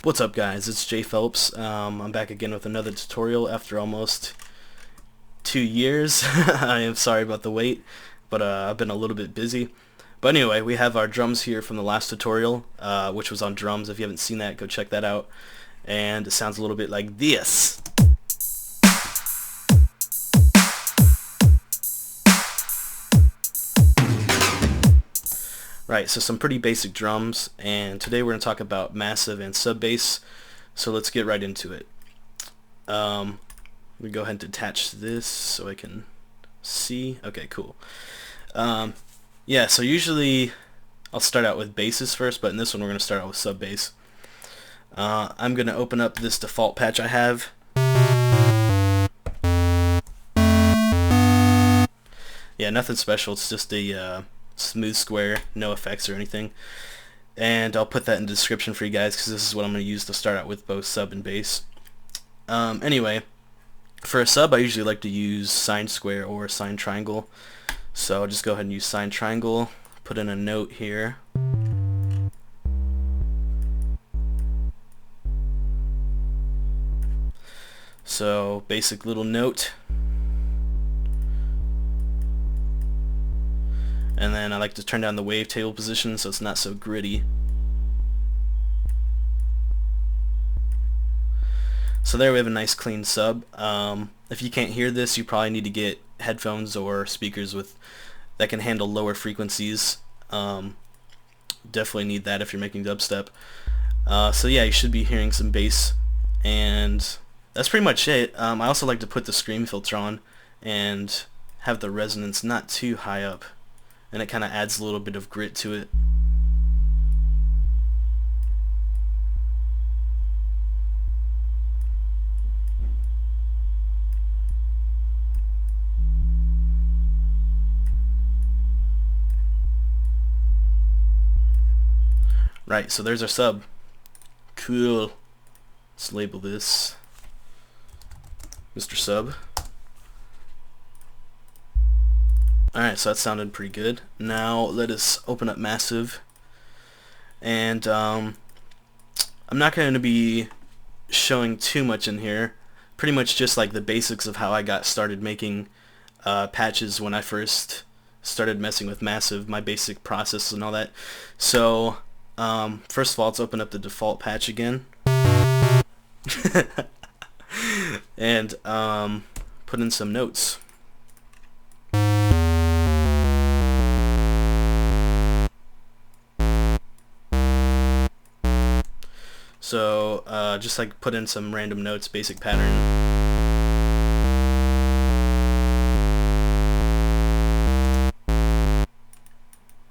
What's up guys, it's JPhelpz. I'm back again with another tutorial after almost 2 years. I am sorry about the wait, but I've been a little bit busy. But anyway, we have our drums here from the last tutorial, which was on drums. If you haven't seen that, go check that out. And it sounds a little bit like this. Right, so some pretty basic drums, and today we're going to talk about massive and sub bass, so let's get right into it. We go ahead and detach this so I can see. Okay, cool. Yeah, so usually I'll start out with basses first, but in this one we're going to start out with sub bass. I'm going to open up this default patch I have. Yeah, nothing special, it's just a smooth square, no effects or anything, and I'll put that in the description for you guys because this is what I'm going to use to start out with both sub and bass. Anyway, for a sub I usually like to use sine square or sine triangle, so I'll just go ahead and use sine triangle, put in a note here, so basic little note. And then I like to turn down the wavetable position so it's not so gritty. So there we have a nice clean sub. If you can't hear this, you probably need to get headphones or speakers that can handle lower frequencies. Definitely need that if you're making dubstep. So yeah, you should be hearing some bass, and that's pretty much it. I also like to put the scream filter on and have the resonance not too high up, and it kind of adds a little bit of grit to it. Right, so there's our sub. Cool. Let's label this Mr. Sub. Alright, so that sounded pretty good. Now let us open up massive, and I'm not going to be showing too much in here. Pretty much just like the basics of how I got started making patches when I first started messing with massive, my basic process and all that. So first of all, let's open up the default patch again and put in some notes. So just like put in some random notes, basic pattern.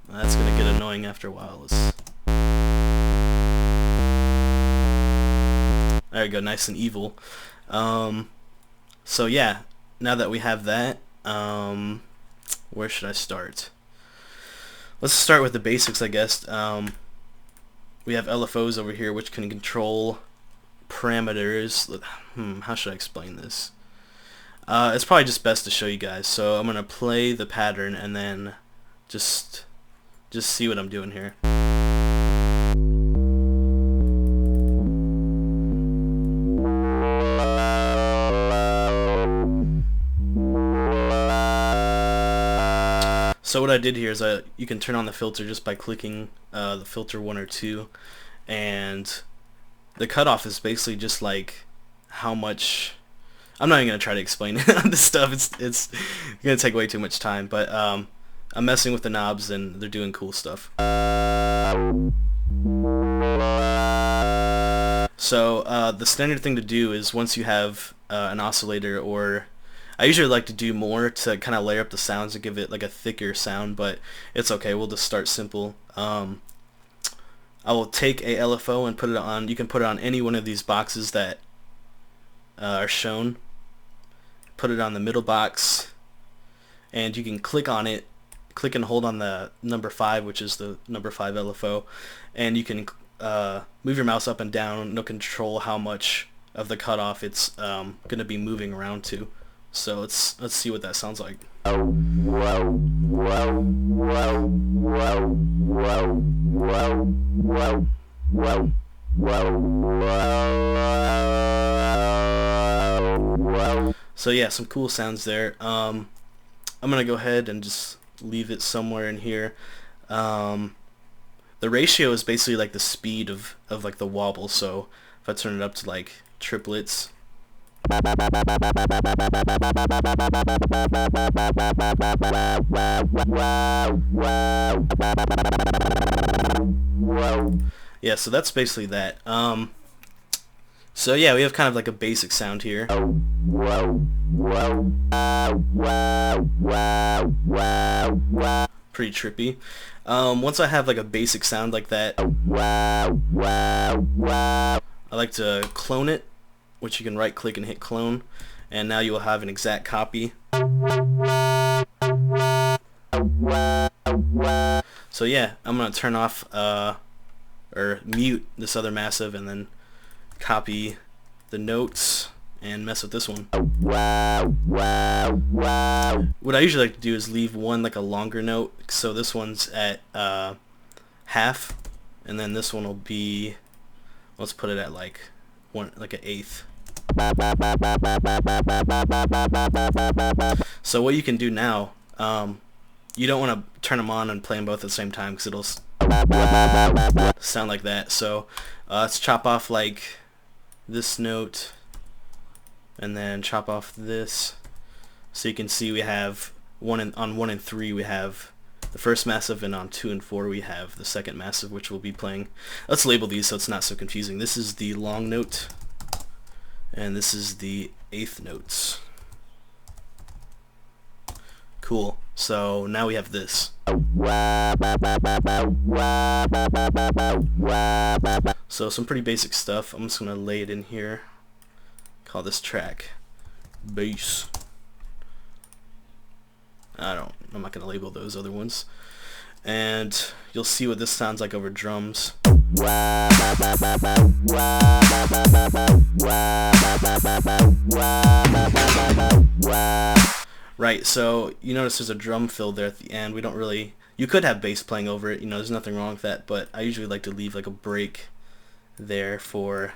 That's gonna get annoying after a while. There we go, nice and evil. So yeah, now that we have that, where should I start? Let's start with the basics, I guess. We have LFOs over here, which can control parameters. How should I explain this? It's probably just best to show you guys. So I'm gonna play the pattern and then just see what I'm doing here. So what I did here is you can turn on the filter just by clicking the filter 1 or 2, and the cutoff is basically just like how much. I'm not even gonna try to explain this stuff. It's gonna take way too much time. But I'm messing with the knobs and they're doing cool stuff. So the standard thing to do is once you have an oscillator, or I usually like to do more to kind of layer up the sounds and give it like a thicker sound, but it's okay, we'll just start simple. I will take a LFO and put it on, you can put it on any one of these boxes that are shown. Put it on the middle box, and you can click on it, click and hold on the number 5, which is the number 5 LFO, and you can move your mouse up and down. It'll control how much of the cutoff it's going to be moving around to. So let's see what that sounds like. So yeah, some cool sounds there. I'm gonna go ahead and just leave it somewhere in here. The ratio is basically like the speed of like the wobble. So if I turn it up to like triplets, yeah, so that's basically that. So yeah, we have kind of like a basic sound here. Pretty trippy. Once I have like a basic sound like that, I like to clone it, which you can right click and hit clone, and now you will have an exact copy. So yeah, I'm gonna turn off or mute this other massive and then copy the notes and mess with this one. What I usually like to do is leave one like a longer note, so this one's at half, and then this one will be, let's put it at like an eighth. So what you can do now, you don't want to turn them on and play them both at the same time because it'll sound like that. So let's chop off like this note and then chop off this, so you can see we have on 1 and 3 we have the first massive, and on 2 and 4 we have the second massive, which we'll be playing. Let's label these so it's not so confusing. This is the long note and this is the eighth notes. Cool. So now we have this. So some pretty basic stuff. I'm just gonna lay it in here. Call this track bass. I'm not gonna label those other ones. And you'll see what this sounds like over drums. Right, so you notice there's a drum fill there at the end. We don't really, you could have bass playing over it, there's nothing wrong with that, but I usually like to leave like a break there for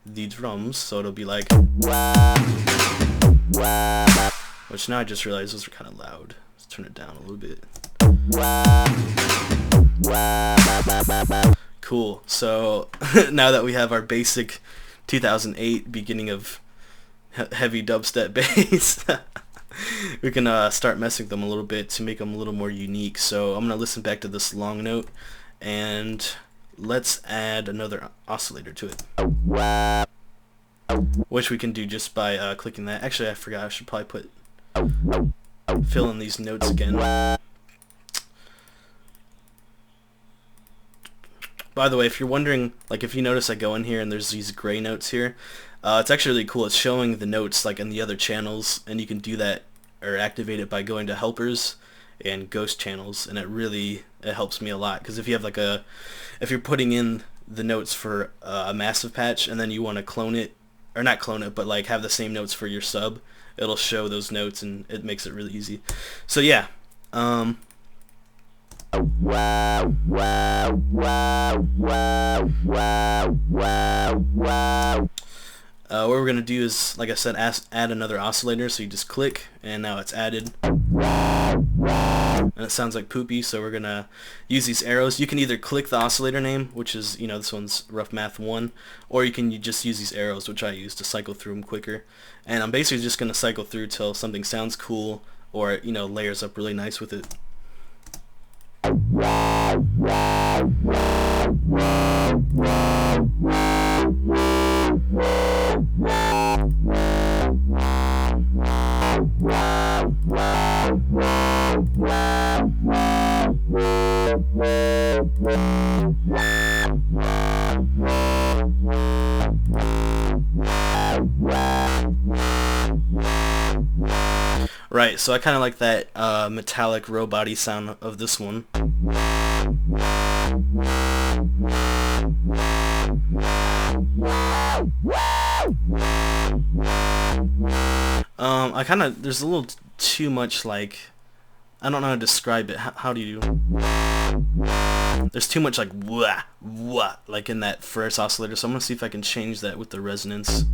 the drums, so it'll be like, which now I just realized those are kind of loud. Let's turn it down a little bit. Cool, so now that we have our basic 2008 beginning of heavy dubstep bass, we can start messing with them a little bit to make them a little more unique. So I'm going to listen back to this long note, and let's add another oscillator to it, which we can do just by clicking that. Actually, I forgot, I should probably fill in these notes again. By the way, if you're wondering, like if you notice I go in here and there's these gray notes here, it's actually really cool. It's showing the notes like in the other channels, and you can do that or activate it by going to helpers and ghost channels, and it helps me a lot, because if you have like if you're putting in the notes for a massive patch and then you want to clone it, or not clone it, but like have the same notes for your sub, it'll show those notes and it makes it really easy. So yeah, what we're going to do is, like I said, add another oscillator, so you just click and now it's added. And it sounds like poopy, so we're going to use these arrows. You can either click the oscillator name, which is, this one's Rough Math 1, or you can just use these arrows, which I use to cycle through them quicker. And I'm basically just going to cycle through till something sounds cool or, layers up really nice with it. Right, so I kind of like that metallic robot-y sound of this one. There's a little too much, like, I don't know how to describe it. How do you... There's too much like wah wah like in that first oscillator, so I'm gonna see if I can change that with the resonance.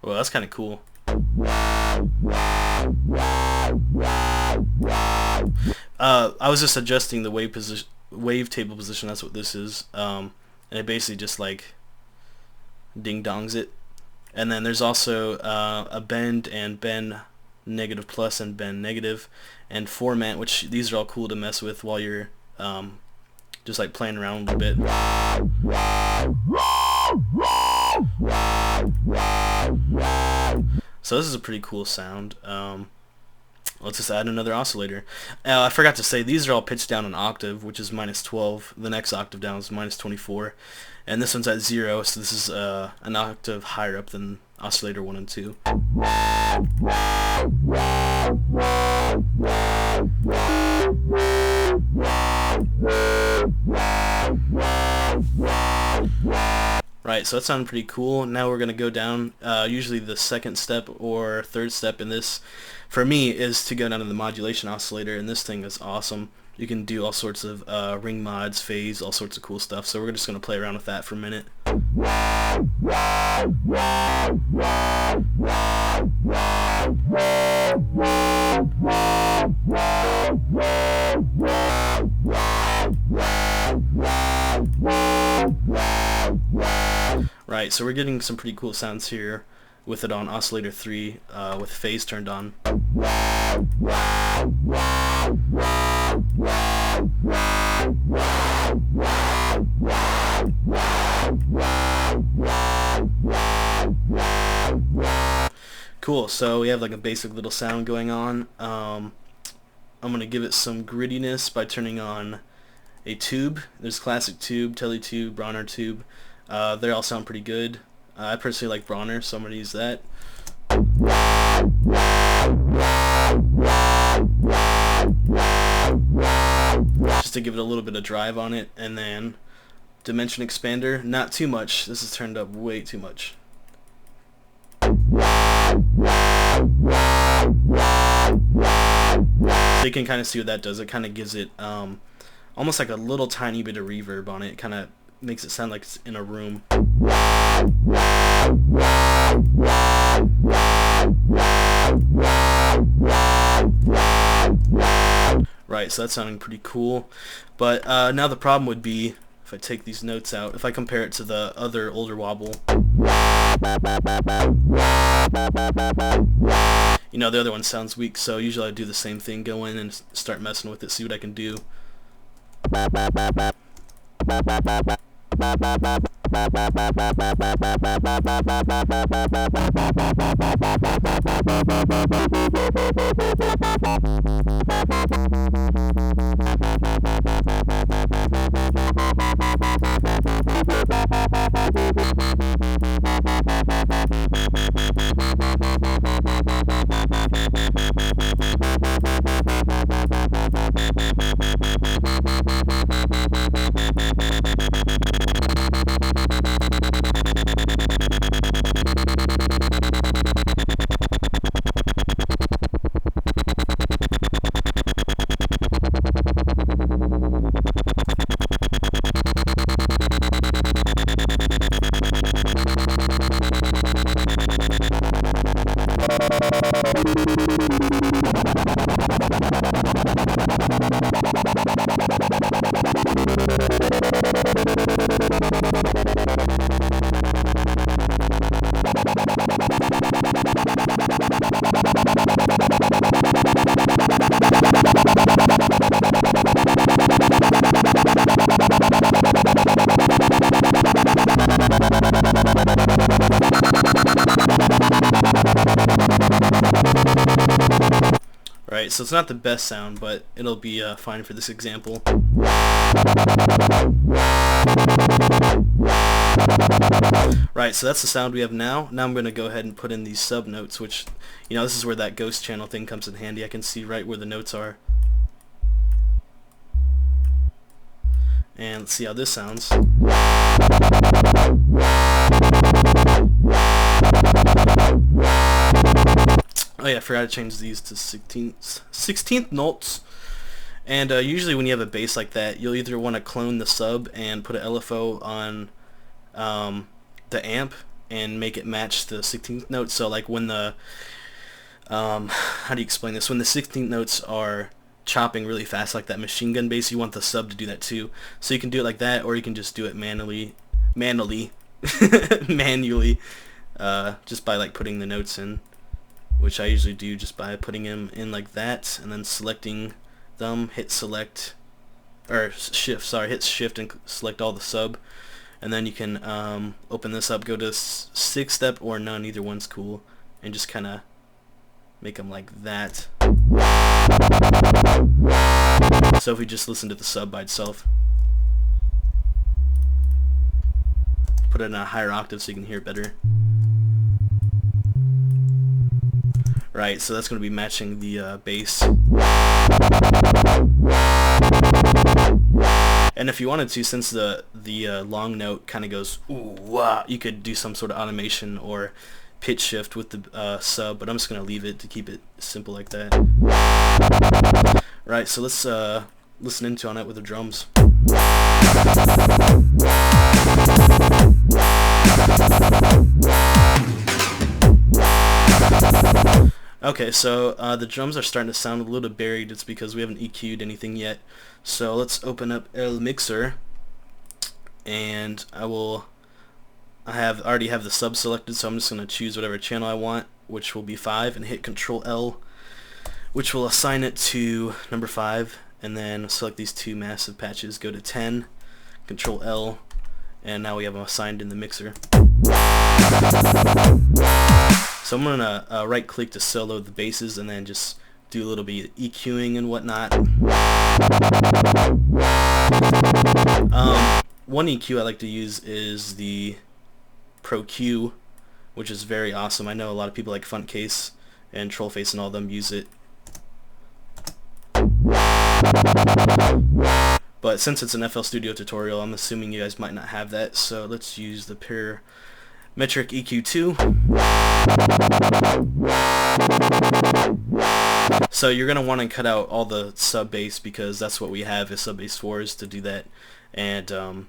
Well, that's kind of cool. I was just adjusting the wavetable position. That's what this is, and it basically just like ding dongs it. And then there's also a bend and bend negative plus and bend negative and format, which these are all cool to mess with while you're just like playing around a little bit. So this is a pretty cool sound. Let's just add another oscillator. I forgot to say, these are all pitched down an octave, which is -12. The next octave down is -24. And this one's at 0, so this is an octave higher up than oscillator 1 and 2. Right, so that sounded pretty cool. Now we're going to go down, usually the second step or third step in this, for me, is to go down to the modulation oscillator, and this thing is awesome. You can do all sorts of ring mods, phase, all sorts of cool stuff, so we're just going to play around with that for a minute. Right, so we're getting some pretty cool sounds here with it on oscillator 3 with phase turned on. Cool, so we have like a basic little sound going on. I'm going to give it some grittiness by turning on a tube. There's classic tube, tele-tube, Bronner tube. They all sound pretty good. I personally like Bronner, so I'm going to use that. Just to give it a little bit of drive on it. And then dimension expander, not too much. This is turned up way too much. So you can kind of see what that does. It kind of gives it almost like a little tiny bit of reverb on it. It kind of makes it sound like it's in a room. Right, so that's sounding pretty cool. But now the problem would be, if I take these notes out, if I compare it to the other older wobble, you know, the other one sounds weak, so usually I do the same thing, go in and start messing with it, see what I can do. Right, so it's not the best sound, but it'll be fine for this example. Right, so that's the sound we have now. Now I'm going to go ahead and put in these sub notes, which, you know, this is where that ghost channel thing comes in handy. I can see right where the notes are. And let's see how this sounds. Oh yeah, I forgot to change these to 16th notes. And usually when you have a bass like that, you'll either want to clone the sub and put an LFO on the amp and make it match the 16th note. So like when the how do you explain this? When the 16th notes are chopping really fast like that machine gun bass, you want the sub to do that too. So you can do it like that, or you can just do it manually just by like putting the notes in, which I usually do just by putting them in like that and then selecting them, hit shift and select all the sub, and then you can open this up, go to 6 step or none, either one's cool, and just kind of make them like that. So if we just listen to the sub by itself, put it in a higher octave so you can hear it better. Right, so that's going to be matching the bass. And if you wanted to, since the long note kind of goes ooh wah, you could do some sort of automation or pitch shift with the sub, but I'm just going to leave it to keep it simple like that. Right, so let's listen into on it with the drums. Okay, so the drums are starting to sound a little buried. It's because we haven't EQ'd anything yet. So let's open up El Mixer, and I already have the sub selected, so I'm just going to choose whatever channel I want, which will be 5, and hit Control L, which will assign it to number 5, and then select these two massive patches, go to 10, Control L, and now we have them assigned in the mixer. So I'm going to right click to solo the basses and then just do a little bit of EQing and whatnot. One EQ I like to use is the Pro Q, which is very awesome. I know a lot of people like Funtcase and Trollface and all of them use it. But since it's an FL Studio tutorial, I'm assuming you guys might not have that, so let's use the Parametric EQ2. So you're going to want to cut out all the sub bass, because that's what we have is sub bass 4s to do that, and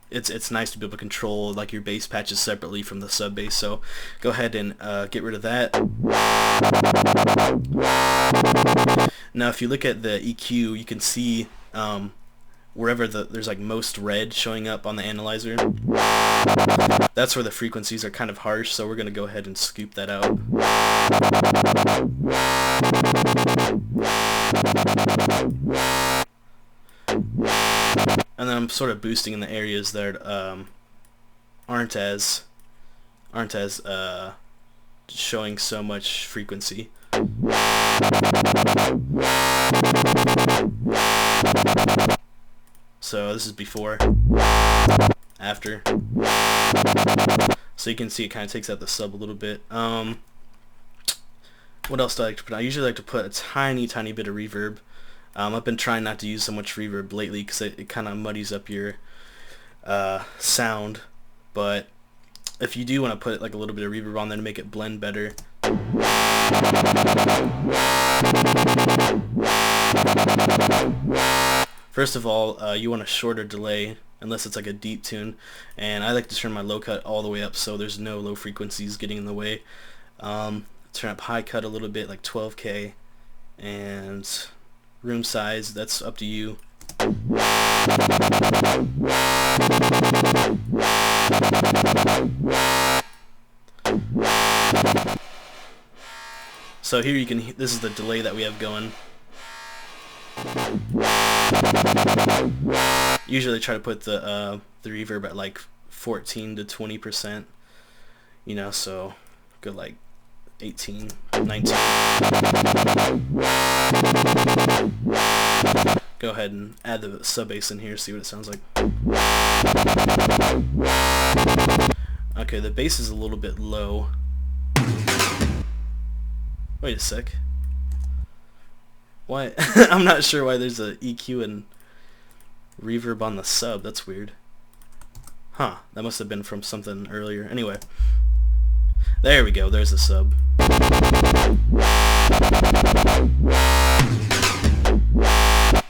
it's nice to be able to control like your bass patches separately from the sub bass. So go ahead and get rid of that. Now if you look at the EQ, you can see wherever there's like most red showing up on the analyzer, that's where the frequencies are kind of harsh, so we're going to go ahead and scoop that out. And then I'm sort of boosting in the areas that aren't as showing so much frequency. So this is before, after. So you can see it kind of takes out the sub a little bit. What else do I like to put? I usually like to put a tiny bit of reverb. I've been trying not to use so much reverb lately because it kind of muddies up your sound. But if you do want to put like a little bit of reverb on there to make it blend better. First of all, you want a shorter delay unless it's like a deep tune, and I like to turn my low cut all the way up so there's no low frequencies getting in the way. Turn up high cut a little bit, like 12K, and room size, that's up to you. So here you can, this is the delay that we have going. Usually try to put the reverb at like 14 to 20%, you know, so go like 18, 19. Go ahead and add the sub bass in here, see what it sounds like. Okay, the bass is a little bit low. Wait a sec. Why? I'm not sure why there's a EQ and reverb on the sub. That's weird. Huh, that must have been from something earlier. Anyway. There we go, there's the sub.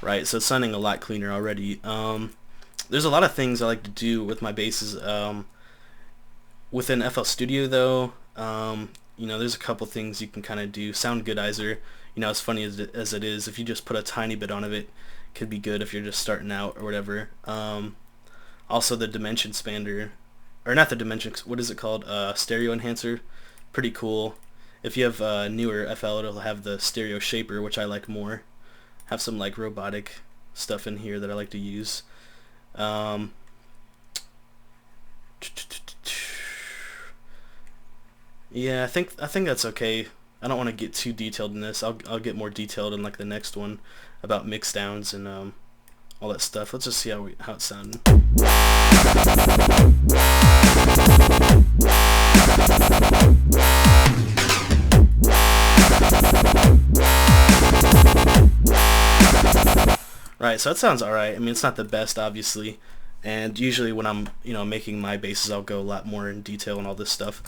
Right, so it's sounding a lot cleaner already. There's a lot of things I like to do with my basses. Within FL Studio though, you know, there's a couple things you can kind of do. Sound goodizer, you know, as funny as it is, if you just put a tiny bit on it, could be good if you're just starting out or whatever. Also the dimension expander, or not the dimension, what is it called? Stereo enhancer, pretty cool. If you have newer FL, it'll have the stereo shaper, which I like more. Have some like robotic stuff in here that I like to use. Yeah, I think that's okay. I don't want to get too detailed in this. I'll get more detailed in like the next one about mix downs and all that stuff. Let's just see how it's sounding. Right, so that sounds alright. I mean, it's not the best, obviously, and usually when I'm, you know, making my basses, I'll go a lot more in detail and all this stuff.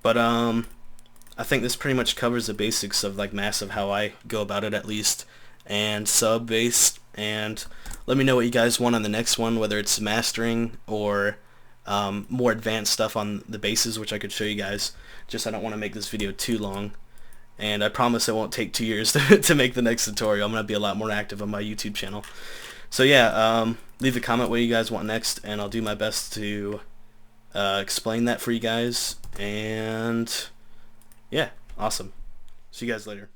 But I think this pretty much covers the basics of like Massive, how I go about it at least, and sub bass. And let me know what you guys want on the next one, whether it's mastering or more advanced stuff on the basses, which I could show you guys. Just I don't want to make this video too long. And I promise it won't take 2 years to make the next tutorial. I'm going to be a lot more active on my YouTube channel. So yeah, leave a comment what you guys want next, and I'll do my best to explain that for you guys. And yeah, awesome. See you guys later.